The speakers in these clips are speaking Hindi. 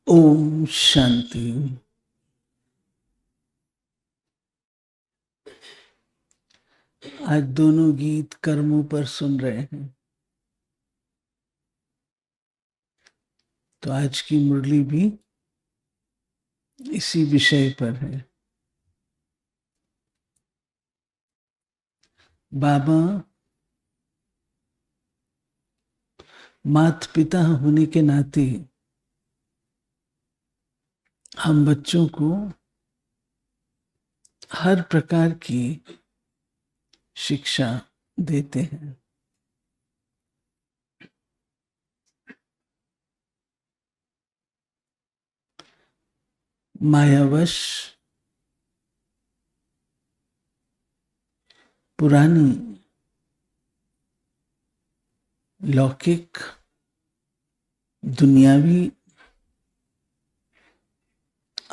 ओम शांति। आज दोनों गीत कर्मों पर सुन रहे हैं, तो आज की मुरली भी इसी विषय पर है। बाबा माता पिता होने के नाते हम बच्चों को हर प्रकार की शिक्षा देते हैं। मायावश पुरानी लौकिक दुनियावी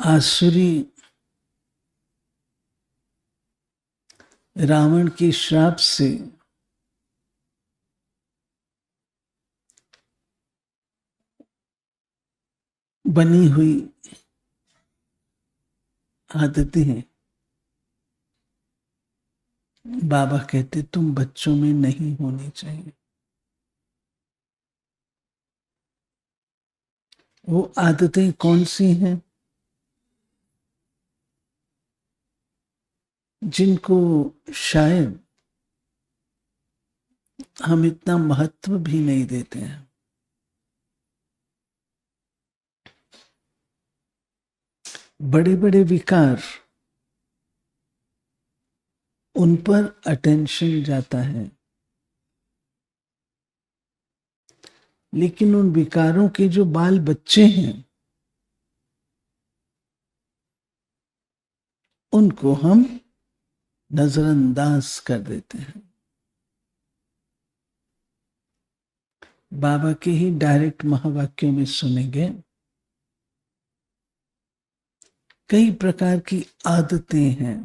आसुरी रावण के श्राप से बनी हुई आदतें हैं। बाबा कहते तुम बच्चों में नहीं होनी चाहिए। वो आदतें कौन सी हैं जिनको शायद हम इतना महत्व भी नहीं देते हैं। बड़े बड़े विकार, उन पर अटेंशन जाता है, लेकिन उन विकारों के जो बाल बच्चे हैं उनको हम नजरअंदाज कर देते हैं। बाबा के ही डायरेक्ट महावाक्यों में सुनेंगे, कई प्रकार की आदतें हैं।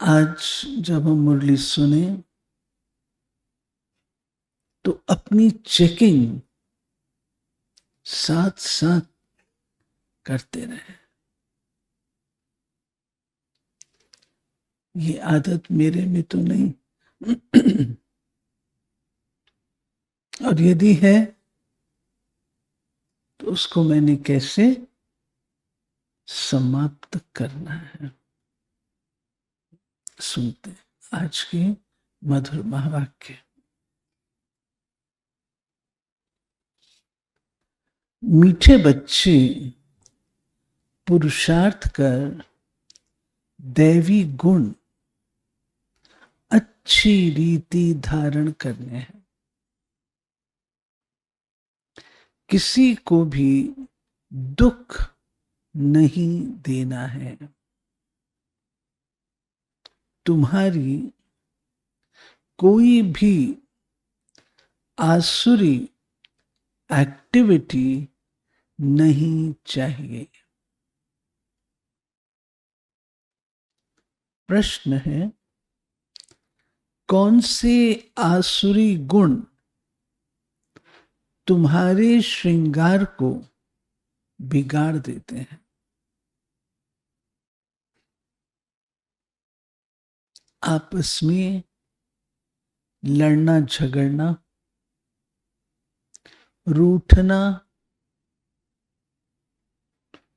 आज जब हम मुरली सुने तो अपनी चेकिंग साथ साथ करते रहे। ये आदत मेरे में तो नहीं और यदि है तो उसको मैंने कैसे समाप्त करना है। सुनते आज के मधुर महावाक्य। मीठे बच्चे पुरुषार्थ कर दैवी गुण अच्छी रीति धारण करने हैं। किसी को भी दुख नहीं देना है। तुम्हारी कोई भी आसुरी एक्टिविटी नहीं चाहिए। प्रश्न है, कौन से आसुरी गुण तुम्हारे श्रृंगार को बिगाड़ देते हैं? आपस में लड़ना झगड़ना, रूठना,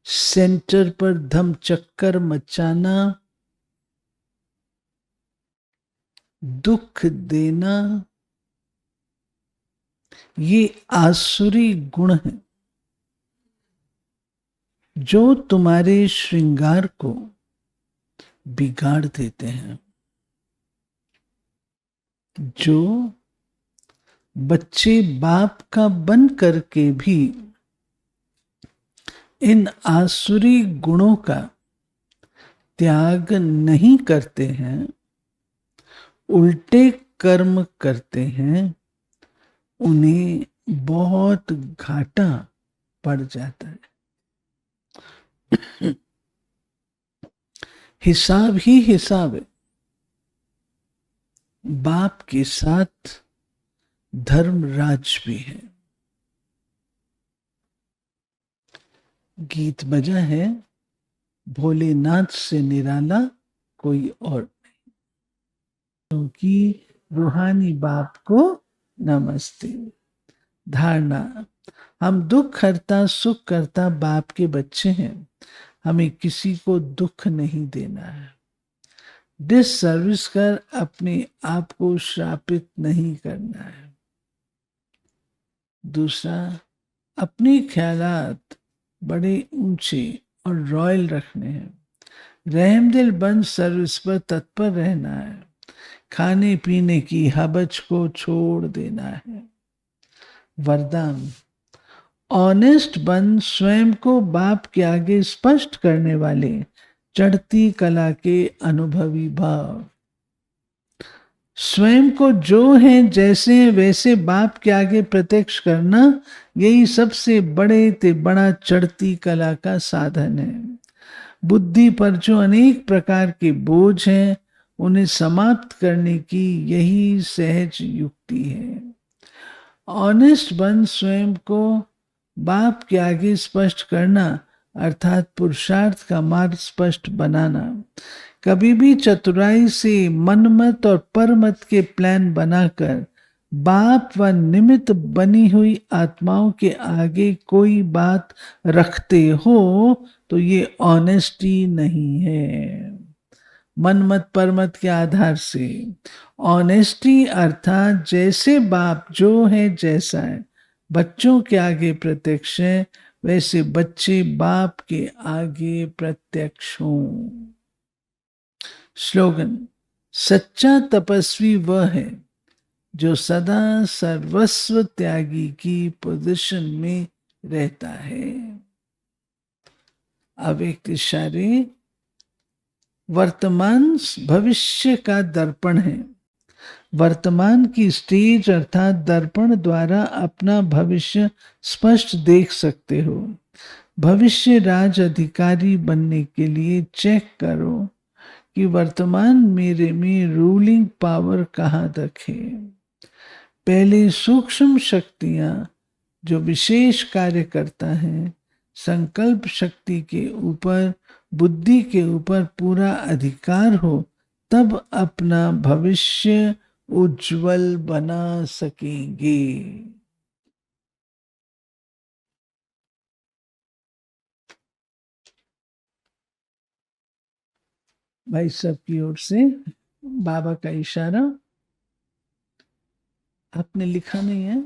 सेंटर पर धम चक्कर मचाना, दुख देना, ये आसुरी गुण है जो तुम्हारे श्रृंगार को बिगाड़ देते हैं। जो बच्चे बाप का बन करके भी इन आसुरी गुणों का त्याग नहीं करते हैं, उल्टे कर्म करते हैं, उन्हें बहुत घाटा पड़ जाता है। हिसाब ही हिसाब है। बाप के साथ धर्मराज भी है। गीत बजा है, भोलेनाथ से निराला कोई और नहीं, क्योंकि रूहानी बाप को नमस्ते। धारणा, हम दुख हरता सुख करता बाप के बच्चे हैं, हमें किसी को दुख नहीं देना है। डिससर्विस कर अपने आप को श्रापित नहीं करना है। दूसरा, अपने ख्यालात बड़े ऊंचे और रॉयल रखने हैं। रहमदिल बन सर्विस पर तत्पर रहना है। खाने पीने की हबच को छोड़ देना है। वरदान, ऑनेस्ट बन स्वयं को बाप के आगे स्पष्ट करने वाले चढ़ती कला के अनुभवी भाव। स्वयं को जो है जैसे वैसे बाप के आगे प्रत्यक्ष करना, यही सबसे बड़े ते बड़ा चढ़ती कला का साधन है। बुद्धि पर जो अनेक प्रकार के बोझ हैं, उन्हें समाप्त करने की यही सहज युक्ति है। ऑनेस्ट बन स्वयं को बाप के आगे स्पष्ट करना अर्थात पुरुषार्थ का मार्ग स्पष्ट बनाना। कभी भी चतुराई से मनमत और परमत के प्लान बनाकर बाप व निमित्त बनी हुई आत्माओं के आगे कोई बात रखते हो तो ये ऑनेस्टी नहीं है। मनमत परमत के आधार से ऑनेस्टी अर्थात जैसे बाप जो है जैसा है, बच्चों के आगे प्रत्यक्ष है, वैसे बच्चे बाप के आगे प्रत्यक्ष हों। स्लोगन, सच्चा तपस्वी वह है जो सदा सर्वस्व त्यागी की पोजीशन में रहता है। अब एक इशारे, वर्तमान भविष्य का दर्पण है। वर्तमान की स्टेज अर्थात दर्पण द्वारा अपना भविष्य स्पष्ट देख सकते हो। भविष्य राज अधिकारी बनने के लिए चेक करो कि वर्तमान मेरे में रूलिंग पावर कहाँ तक है। पहले सूक्ष्म शक्तियां जो विशेष कार्य करता है, संकल्प शक्ति के ऊपर, बुद्धि के ऊपर पूरा अधिकार हो, तब अपना भविष्य उज्जवल बना सकेंगे। भाई सब की ओर से बाबा का इशारा। आपने लिखा नहीं है,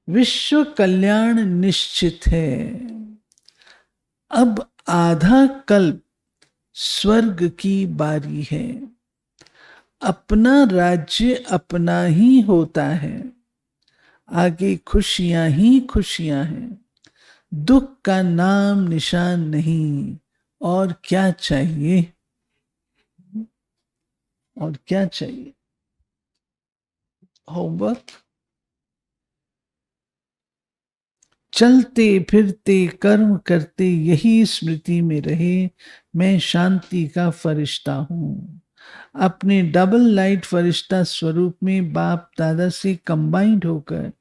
विश्व कल्याण निश्चित है। अब आधा कल्प स्वर्ग की बारी है। अपना राज्य अपना ही होता है। आगे खुशियां ही खुशियां हैं। दुख का नाम निशान नहीं। और क्या चाहिए? और क्या चाहिए? होमवर्क, चलते फिरते कर्म करते यही स्मृति में रहे, मैं शांति का फरिश्ता हूं। अपने डबल लाइट फरिश्ता स्वरूप में बाप दादा से कंबाइंड होकर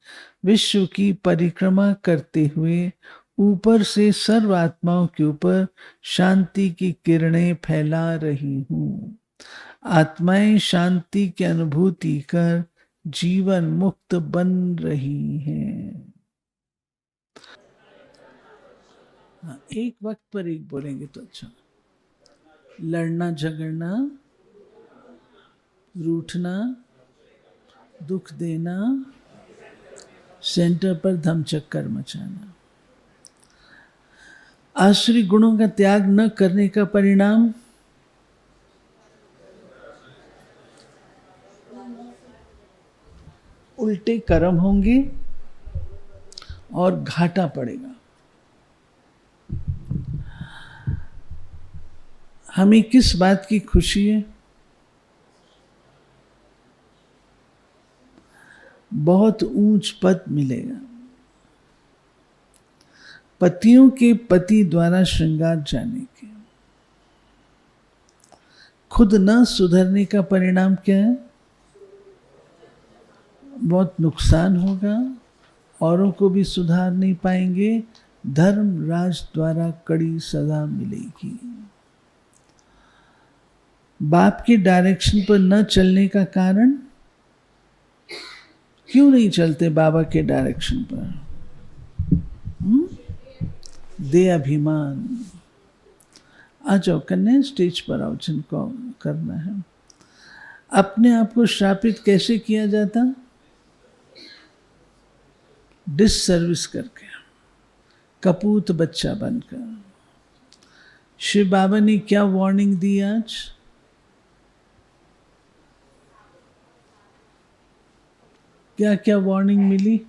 विश्व की परिक्रमा करते हुए ऊपर से सर्व आत्माओं के ऊपर शांति की किरणें फैला रही हूं। आत्माएं शांति की अनुभूति कर जीवन मुक्त बन रही हैं। एक वक्त पर एक बोलेंगे तो अच्छा। लड़ना झगड़ना, रूठना, दुख देना, सेंटर पर धमचक्कर मचाना। आश्री गुणों का त्याग न करने का परिणाम उल्टे कर्म होंगे और घाटा पड़ेगा। हमें किस बात की खुशी है? बहुत ऊंच पद मिलेगा। पतियों के पति द्वारा श्रृंगार जाने के। खुद न सुधरने का परिणाम क्या है? बहुत नुकसान होगा, औरों को भी सुधार नहीं पाएंगे, धर्मराज द्वारा कड़ी सजा मिलेगी। बाप के डायरेक्शन पर न चलने का कारण, क्यों नहीं चलते बाबा के डायरेक्शन पर? दे अभिमान। आ जाओ कन्या, स्टेज पर आओ, जिनको करना है। अपने आप को श्रापित कैसे किया जाता? डिससर्विस करके, कपूत बच्चा बनकर। शिव बाबा ने क्या वार्निंग दी आज? क्या क्या वार्निंग मिली?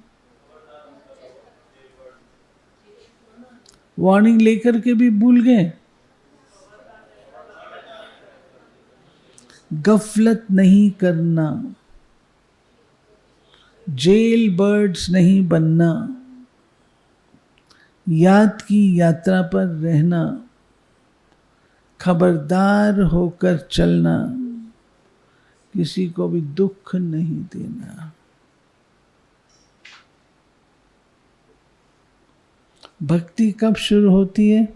वार्निंग लेकर के भी भूल गए। गफलत नहीं करना, जेल बर्ड्स नहीं बनना, याद की यात्रा पर रहना, खबरदार होकर चलना, किसी को भी दुख नहीं देना। भक्ति कब शुरू होती है?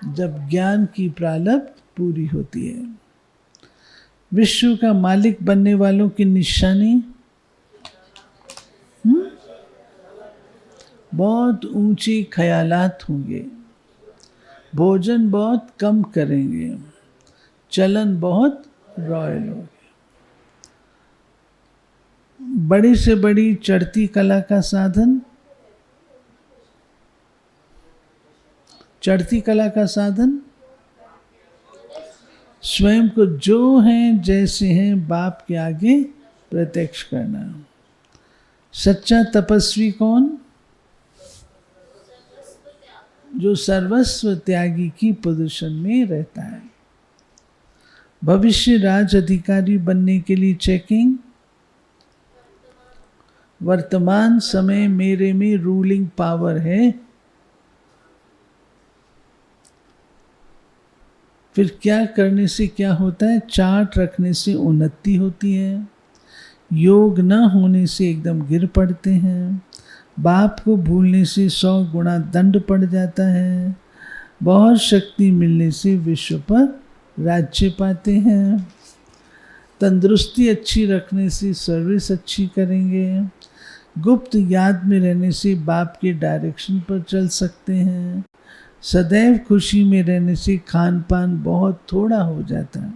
जब ज्ञान की प्रारब्ध पूरी होती है। विश्व का मालिक बनने वालों की निशानी बहुत ऊंचे ख्यालात होंगे, भोजन बहुत कम करेंगे, चलन बहुत रॉयल होगी। बड़ी से बड़ी चढ़ती कला का साधन, चढ़ती कला का साधन स्वयं को जो हैं जैसे हैं बाप के आगे प्रत्यक्ष करना। सच्चा तपस्वी कौन? जो सर्वस्व त्यागी की पोजीशन में रहता है। भविष्य राज अधिकारी बनने के लिए चेकिंग, वर्तमान समय मेरे में रूलिंग पावर है। फिर क्या करने से क्या होता है? चार्ट रखने से उन्नति होती है, योग न होने से एकदम गिर पड़ते हैं, बाप को भूलने से 100 गुना दंड पड़ जाता है, बहुत शक्ति मिलने से विश्व पर राज्य पाते हैं, तंदुरुस्ती अच्छी रखने से सर्विस अच्छी करेंगे, गुप्त याद में रहने से बाप के डायरेक्शन पर चल सकते हैं, सदैव खुशी में रहने से खान पान बहुत थोड़ा हो जाता है,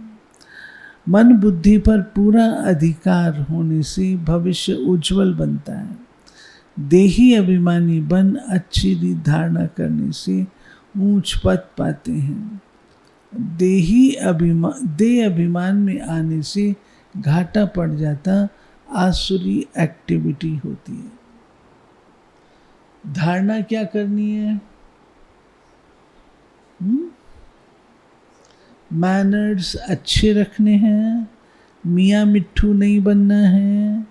मन बुद्धि पर पूरा अधिकार होने से भविष्य उज्जवल बनता है, देही अभिमानी बन अच्छी रीत धारणा करने से ऊंच पद पाते हैं, देह अभिमान में आने से घाटा पड़ जाता, आसुरी एक्टिविटी होती है। धारणा क्या करनी है? मैनर्स अच्छे रखने हैं, मियाँ मिट्ठू नहीं बनना है,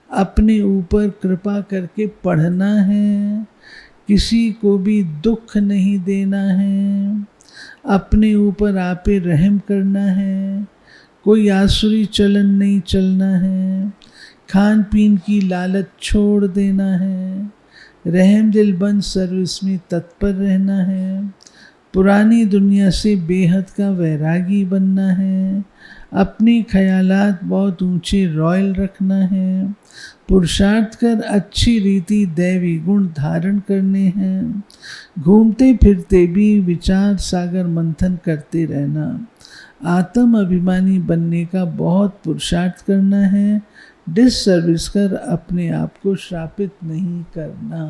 अपने ऊपर कृपा करके पढ़ना है, किसी को भी दुख नहीं देना है, अपने ऊपर आपे रहम करना है, कोई आसुरी चलन नहीं चलना है, खान पीन की लालच छोड़ देना है, रहम दिल बन सर्विस में तत्पर रहना है, पुरानी दुनिया से बेहद का वैरागी बनना है, अपने ख्यालात बहुत ऊंचे रॉयल रखना है, पुरुषार्थ कर अच्छी रीति दैवी गुण धारण करने हैं, घूमते फिरते भी विचार सागर मंथन करते रहना, आत्म अभिमानी बनने का बहुत पुरुषार्थ करना है, डिससर्विस कर अपने आप को श्रापित नहीं करना।